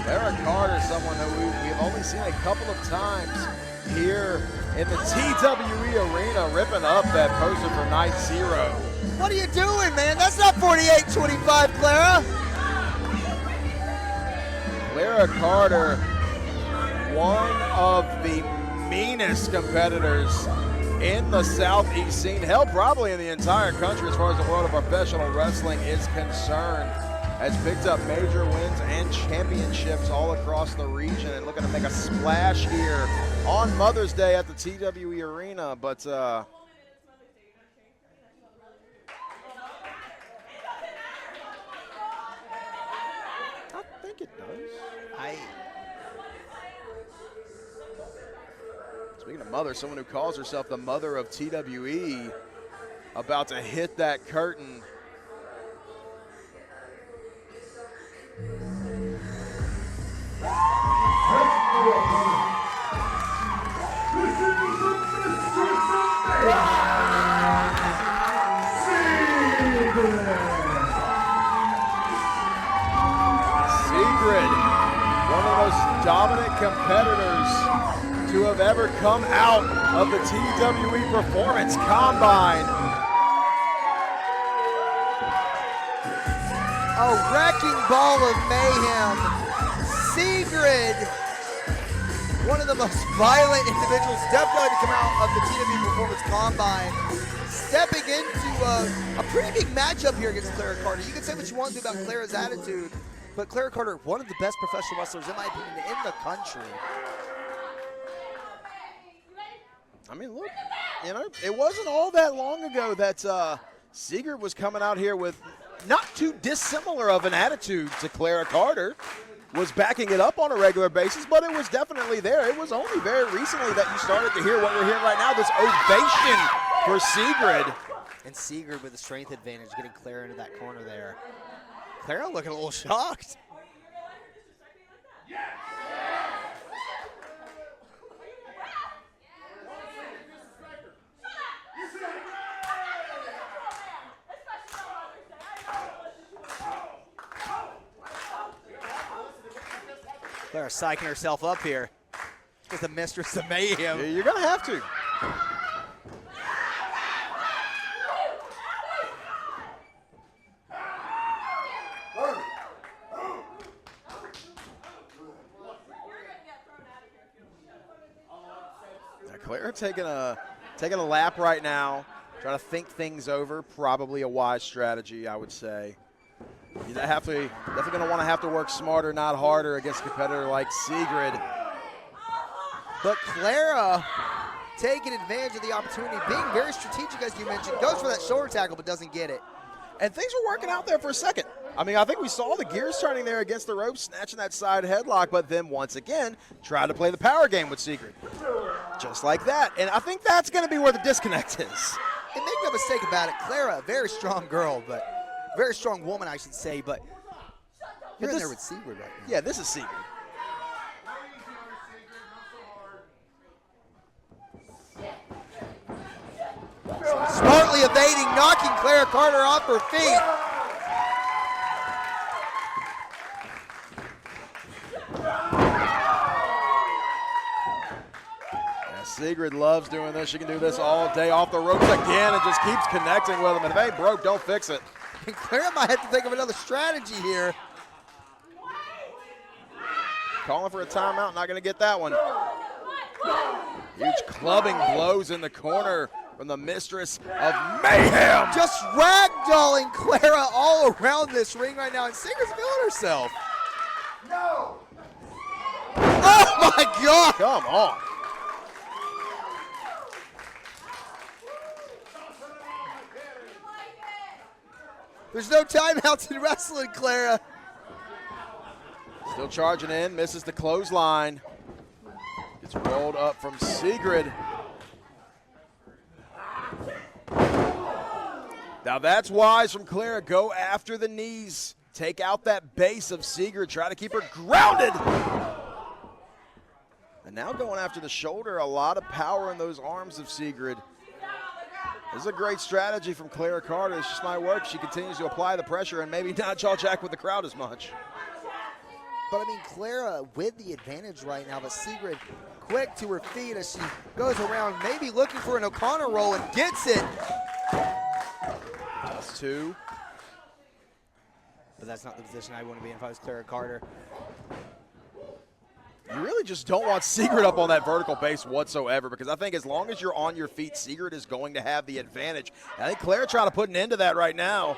Clara Carter, someone that we've only seen a couple of times here in the TWE arena, ripping up that poster for Night Zero. What are you doing, man? That's not 48-25, Clara. Clara Carter, one of the meanest competitors in the Southeast scene, hell, probably in the entire country as far as the world of professional wrestling is concerned. Has picked up major wins and championships all across the region and looking to make a splash here on Mother's Day at the TWE Arena. But I think it does. Speaking of mother, someone who calls herself the mother of TWE about to hit that curtain. Sigrid, one of the most dominant competitors to have ever come out of the TWE Performance Combine. A wrecking ball of mayhem. Sigrid, one of the most violent individuals definitely to come out of the TWE Performance Combine, stepping into a pretty big matchup here against Clara Carter. You can say what you want to about Clara's attitude, but Clara Carter, one of the best professional wrestlers, in my opinion, in the country. I mean, look, you know, it wasn't all that long ago that Sigrid was coming out here with not too dissimilar of an attitude to Clara Carter, was backing it up on a regular basis, but it was definitely there. It was only very recently that you started to hear what we're hearing right now, this ovation for Sigrid. And Sigrid with a strength advantage, getting Clara into that corner there. Clara looking a little shocked. Clara psyching herself up here. She's the mistress of mayhem. Yeah, you're going to have to. Clara taking a lap right now, trying to think things over. Probably a wise strategy, I would say. You definitely going to want to have to work smarter, not harder, against a competitor like Sigrid. But Clara taking advantage of the opportunity, being very strategic, as you mentioned, goes for that shoulder tackle but doesn't get it. And things were working out there for a second. I mean, I think we saw the gears turning there against the ropes, snatching that side headlock, but then once again, tried to play the power game with Sigrid. Just like that. And I think that's going to be where the disconnect is. And make no mistake about it, Clara, a very strong girl, but very strong woman, I should say, but you're in there with Sigrid right now. Yeah, this is Sigrid. Smartly evading, knocking Clara Carter off her feet. Yeah, Sigrid loves doing this. She can do this all day off the ropes again and just keeps connecting with them. And if it ain't broke, don't fix it. And Clara might have to think of another strategy here. Calling for a timeout, not going to get that one. Huge clubbing blows in the corner from the mistress of mayhem. Just ragdolling Clara all around this ring right now, and Sigrid's feeling herself. No! Oh my God! Come on. There's no timeouts in wrestling, Clara. Still charging in, misses the clothesline. Gets rolled up from Sigrid. Now that's wise from Clara. Go after the knees. Take out that base of Sigrid. Try to keep her grounded. And now going after the shoulder. A lot of power in those arms of Sigrid. This is a great strategy from Clara Carter. This just might work. She continues to apply the pressure and maybe not jaw jack with the crowd as much. But I mean, Clara with the advantage right now, but Sigrid quick to her feet as she goes around, maybe looking for an O'Connor roll and gets it. Just two. But that's not the position I want to be in if I was Clara Carter. You really just don't want Sigrid up on that vertical base whatsoever, because I think as long as you're on your feet, Sigrid is going to have the advantage. I think Clara trying to put an end to that right now.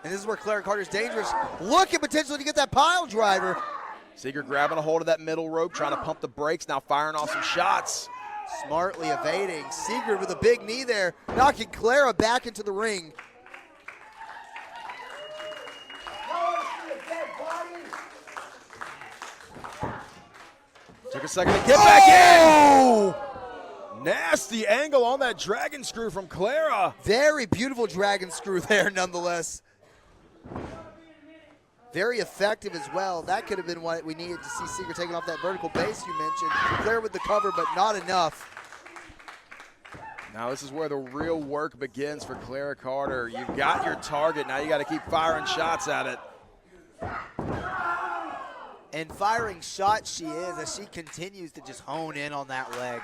And this is where Clara Carter's dangerous. Looking potentially to get that pile driver. Sigrid grabbing a hold of that middle rope, trying to pump the brakes, now firing off some shots. Smartly evading. Sigrid with a big knee there, knocking Clara back into the ring. Took a second to get back in. Nasty angle on that dragon screw from Clara. Very beautiful dragon screw there nonetheless. Very effective as well. That could have been what we needed to see Sigrid taking off that vertical base you mentioned. Clara with the cover, but not enough. Now this is where the real work begins for Clara Carter. You've got your target. Now you got to keep firing shots at it. And firing shots she is as she continues to just hone in on that leg.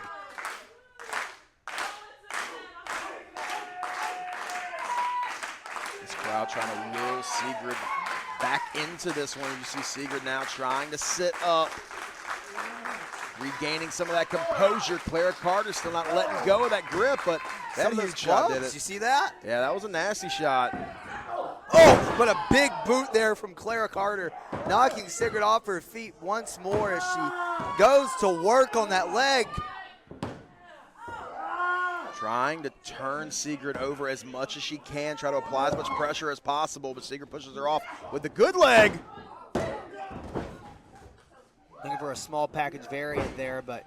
This crowd trying to will Sigrid back into this one. You see Sigrid now trying to sit up, regaining some of that composure. Clara Carter still not letting go of that grip, but that huge shot did it. Did you see that? Yeah, that was a nasty shot. Oh, but a big boot there from Clara Carter, knocking Sigrid off her feet once more as she goes to work on that leg. Trying to turn Sigrid over as much as she can, try to apply as much pressure as possible, but Sigrid pushes her off with the good leg. Looking for a small package variant there, but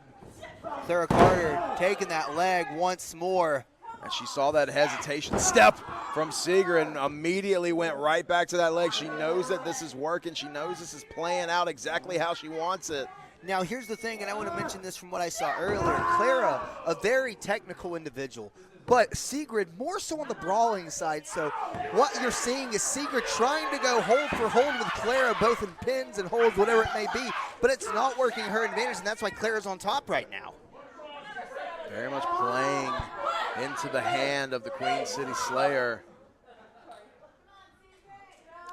Clara Carter taking that leg once more. And she saw that hesitation step from Sigrid and immediately went right back to that leg. She knows that this is working. She knows this is playing out exactly how she wants it. Now, here's the thing, and I want to mention this from what I saw earlier. Clara, a very technical individual, but Sigrid more so on the brawling side. So what you're seeing is Sigrid trying to go hold for hold with Clara, both in pins and holds, whatever it may be, but it's not working her advantage, and that's why Clara's on top right now. Very much playing into the hand of the Queen City Slayer.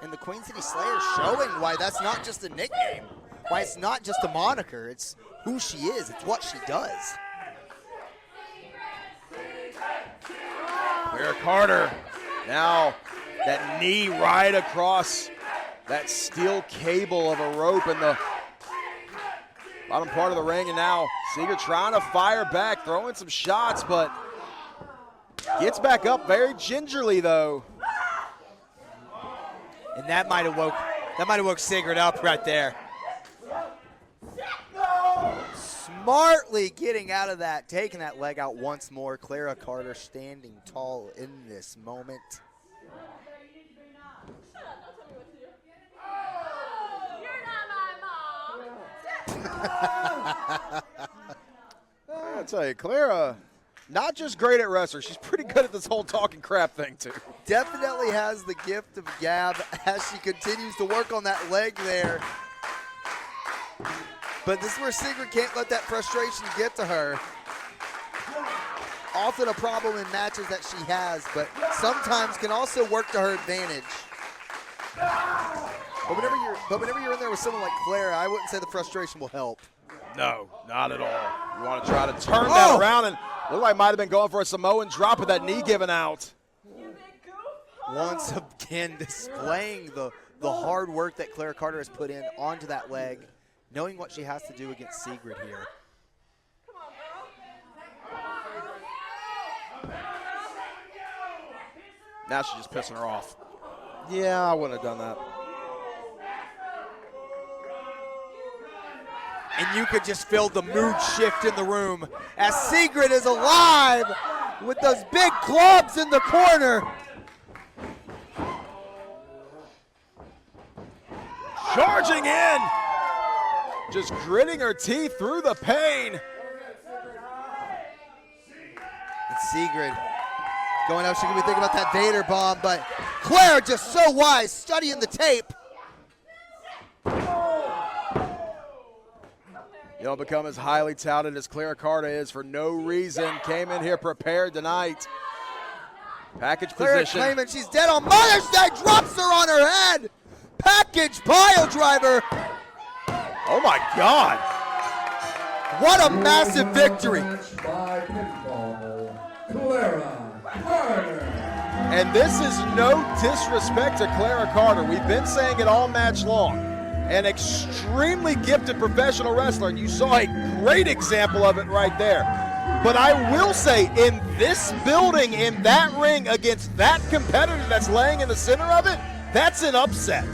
And the Queen City Slayer showing why that's not just a nickname, why it's not just a moniker, it's who she is, it's what she does. Clara Carter, now that knee right across that steel cable of a rope in the bottom part of the ring, and now Sigrid trying to fire back, throwing some shots, but gets back up very gingerly though. And that might have woke Sigrid up right there. Smartly getting out of that, taking that leg out once more. Clara Carter standing tall in this moment. I'll tell you, Clara, not just great at wrestling, she's pretty good at this whole talking crap thing too. Definitely has the gift of gab as she continues to work on that leg there. But this is where Sigrid can't let that frustration get to her. Often a problem in matches that she has, but sometimes can also work to her advantage. But whenever you're in there with someone like Clara, I wouldn't say the frustration will help. No, not at all. You want to try to turn that around, and looked like might have been going for a Samoan drop with that knee given out. Once again, displaying the hard work that Clara Carter has put in onto that leg, knowing what she has to do against Sigrid here. Now she's just pissing her off. Yeah, I wouldn't have done that. And you could just feel the mood shift in the room as Sigrid is alive with those big clubs in the corner. Charging in, just gritting her teeth through the pain. And Sigrid Going up, she could be thinking about that Vader bomb, but Clara just so wise, studying the tape. You don't become as highly touted as Clara Carter is for no reason. Came in here prepared tonight. Package Clara position. claiming she's dead on Mother's Day, drops her on her head. Package pile driver. Oh my God. What a massive victory. By pinfall, Clara Carter. And this is no disrespect to Clara Carter. We've been saying it all match long. An extremely gifted professional wrestler, and you saw a great example of it right there. But I will say, in this building, in that ring, against that competitor that's laying in the center of it, that's an upset.